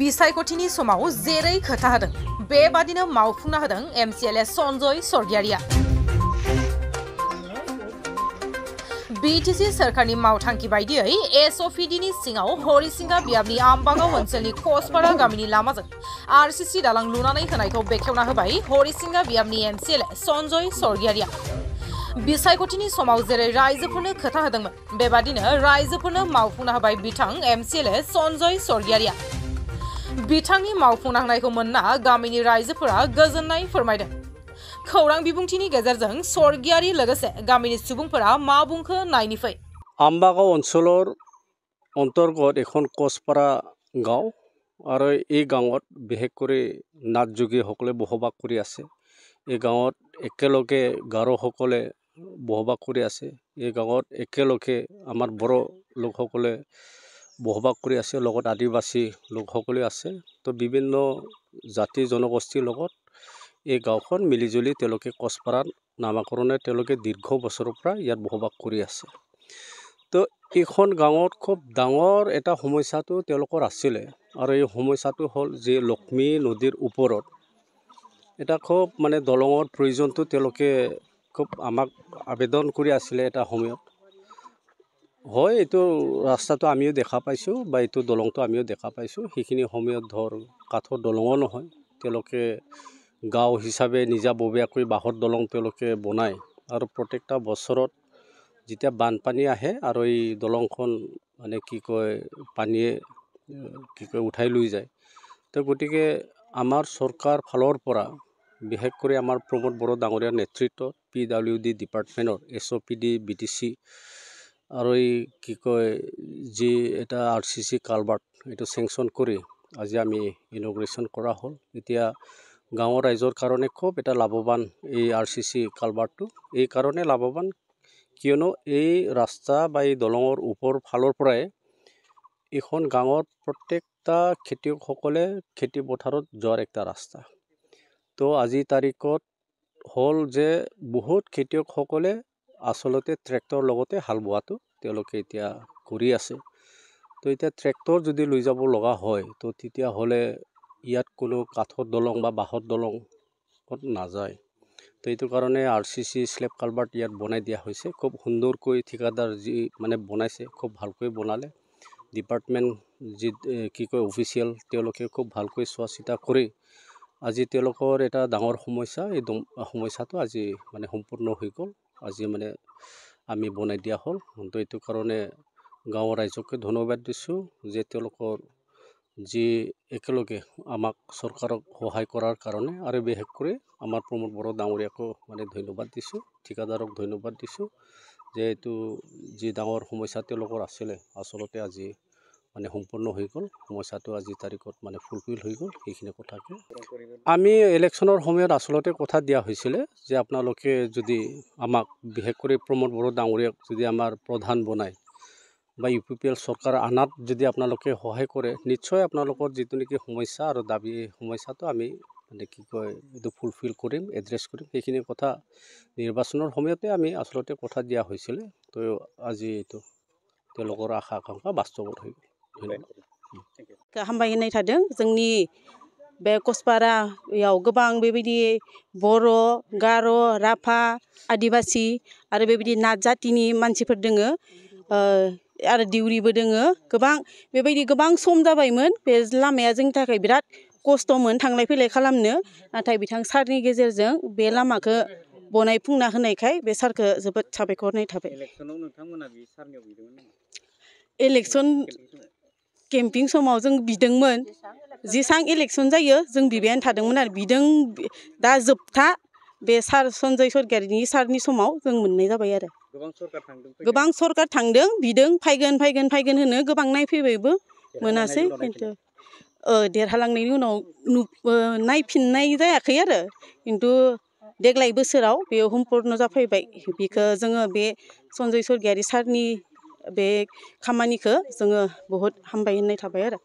बिसायख'थिनि समाव जेरै खोथा होदों बेबादिनो मावफुंना होदों एमसिएलए सन्जय सरगियारिया। बिटिसि सोरखारनि मावथांखि बायदियै एसअपिडिनि सिङाव हरिसिंगा बियाबनि आम्बागाव ओनसोलनि कसपारा गामिनि लामाजों आरसिसि दालां लुनानै होनायखौ बेखेवना होबाय हरिसिंगा बियाबनि एमसिएलए सन्जय सरगियारिया। बिसायख'थिनि समाव जेरै रायजोफोरनो खोथा होदोंमोन बेबादिनो रायजोफोरनो मावफुंना होबाय बिथां एमसिएलए सन्जय सरगियारिया। बिथांनि मावफुंना होनायखौ मोनना गामिनि रायजोफोरा गोजोननाय फोरमायदों। खौरां बिबुंथिनि गेजेरजों सरगियारि लोगोसे गामिनि सुबुंफोरा मा बुंखो नायनि फै। आम्बागाव ओनसोলৰ অন্তৰ্গত এখন কচপাৰা গাঁও আৰু এই গাঁৱত বিশেষ কৰি নাথযোগীসকলে বসবাস কৰি আছে। এই গাঁৱত একেলগে গাৰোসকলে বসবাস কৰি আছে। এই গাঁৱত একেলগে আমাৰ বড়ো লোকসকলে বসবাস কৰি আছে, লগত আদিবাসী লোকসকলে আছে। তো বিভিন্ন জাতি জনগোষ্ঠীৰ লগত এই গাঁওখন মিলিজুলি তেওঁলোকে কচপাৰা নামাকৰণে তেওঁলোকে দীৰ্ঘ বছৰৰ পৰা ইয়াত বসবাস কৰি আছে। তো এইখন গাঁৱত খুব ডাঙৰ এটা সমস্যাটো তেওঁলোকৰ আছিলে আৰু এই সমস্যাটো হ'ল যে লক্ষ্মী নদীৰ ওপৰত এটা খুব মানে দলঙৰ প্ৰয়োজনটো তেওঁলোকে খুব আমাক আবেদন কৰি আছিলে এটা সময়ত। হয়, এইটো ৰাস্তাটো আমিও দেখা পাইছোঁ বা এইটো দলংটো আমিও দেখা পাইছোঁ। সেইখিনি সময়ত ধৰ কাঠৰ দলঙো নহয়, তেওঁলোকে গাঁও হিচাপে নিজাববীয়াকৈ বাঁহৰ দলং তেওঁলোকে বনায় আৰু প্ৰত্যেকটা বছৰত যেতিয়া বানপানী আহে আৰু এই দলংখন মানে কি কয় পানীয়ে উঠাই লৈ যায়। তো গতিকে আমাৰ চৰকাৰ ফালৰ পৰা বিশেষ কৰি আমাৰ প্ৰমোদ বড়ো ডাঙৰীয়াৰ নেতৃত্বত PWD ডিপাৰ্টমেণ্টৰ SOPD BTC আৰু এই কি কয় যি এটা RCC কালভাৰ্ট এইটো চেংচন কৰি আজি আমি ইনগ্ৰেশ্যন কৰা হ'ল। এতিয়া গাঁৱৰ ৰাইজৰ কাৰণে খুব এটা লাভৱান এই RCC কালভাৰ্টটো। এই কাৰণে লাভৱান কিয়নো এই ৰাস্তা বা এই দলঙৰ ওপৰ ফালৰ পৰাই এইখন গাঁৱত প্ৰত্যেকটা খেতিয়কসকলে খেতি পথাৰত যোৱাৰ একটা ৰাস্তা। তো আজিৰ তাৰিখত হ'ল যে বহুত খেতিয়কসকলে আচলতে ট্ৰেক্টৰ লগতে হাল বোৱাটো তেওঁলোকে এতিয়া কৰি আছে। তো এতিয়া ট্ৰেক্টৰ যদি লৈ যাব লগা হয় তো তেতিয়াহ'লে ইয়াত কোনো কাঠৰ দলং বা বাঁহৰ দলং নাযায়। তো এইটো কাৰণে RCC স্লেব কালভাৰ্ট ইয়াত বনাই দিয়া হৈছে। খুব সুন্দৰকৈ ঠিকাদাৰ যি মানে বনাইছে খুব ভালকৈ বনালে। ডিপাৰ্টমেণ্ট যি কি কয় অফিচিয়েল তেওঁলোকে খুব ভালকৈ চোৱা চিতা কৰি আজি তেওঁলোকৰ এটা ডাঙৰ সমস্যা এই সমস্যাটো আজি মানে সম্পূৰ্ণ হৈ গ'ল। আজি মানে আমি বনাই দিয়া হ'ল। তো এইটো কাৰণে গাঁৱৰ ৰাইজকে ধন্যবাদ দিছোঁ যে তেওঁলোকৰ যি একেলগে আমাক চৰকাৰক সহায় কৰাৰ কাৰণে আৰু বিশেষ কৰি আমাৰ প্ৰমোদ বড়ো ডাঙৰীয়াকো মানে ধন্যবাদ দিছোঁ, ঠিকাদাৰক ধন্যবাদ দিছোঁ যে এইটো যি ডাঙৰ সমস্যা তেওঁলোকৰ আছিলে আচলতে আজি মানে সম্পূৰ্ণ হৈ গ'ল। সমস্যাটো আজিৰ তাৰিখত মানে ফুলফিল হৈ গ'ল। সেইখিনি কথাকে আমি ইলেকশ্যনৰ সময়ত আচলতে কথা দিয়া হৈছিলে যে আপোনালোকে যদি আমাক বিশেষ কৰি প্ৰমোদ বড়ো ডাঙৰীয়াক যদি আমাৰ প্ৰধান বনায় বা UPPL চৰকাৰ আনাত যদি আপোনালোকে সহায় কৰে নিশ্চয় আপোনালোকৰ যিটো নেকি সমস্যা আৰু দাবী সমস্যাটো আমি মানে কি কয় এইটো ফুলফিল কৰিম, এড্ৰেছ কৰিম। সেইখিনি কথা নিৰ্বাচনৰ সময়তে আমি আচলতে কথা দিয়া হৈছিলে। তো আজি এইটো তেওঁলোকৰ আশা আকাংক্ষা বাস্তৱত হৈ গ'ল। हामबायनाय थादों जोंनि बे कसपारायाव गोबां बेबायदि बर', गार', राभा, आदिबासि आरो बेबायदि नाथ जातिनि मानसिफोर दोङो आरो दिउरिबो दोङो। गोबां बेबायदि गोबां सम जाबायमोन बे लामाया जोंनि थाखाय बिराद खस्थ'मोन थांलाय फैलाय खालामनो। नाथाय बिथां सारनि गेजेरजों बे लामाखौ बनायफुंना होनायखाय बे सारखौ जोबोद साबायखर होनाय थाबाय। इलेक्सन केम्पिं समाव जों बिदोंमोन जेसां इलेक्सन जायो जों बिबायानो थादोंमोन आरो बिदों दा जोबथा बे सार सन्जय सरगियारिनि सारनि समाव जों मोननाय जाबाय आरो गोबां सरकार थांदों बिदों फायगोन होनो गोबां नायफैबायबो मोनासै खिन्थु देरहालांनायनि उनाव नायफिननाय जायाखै आरो खिन्थु देग्लाय बोसोराव बेयो सम्पुर्ण जाफैबाय। बेखौ जोङो बे सन्जय सरगियारि सारनि बे खामानिखौ जोङो बहुद हामबाय होननाय थाबाय आरो।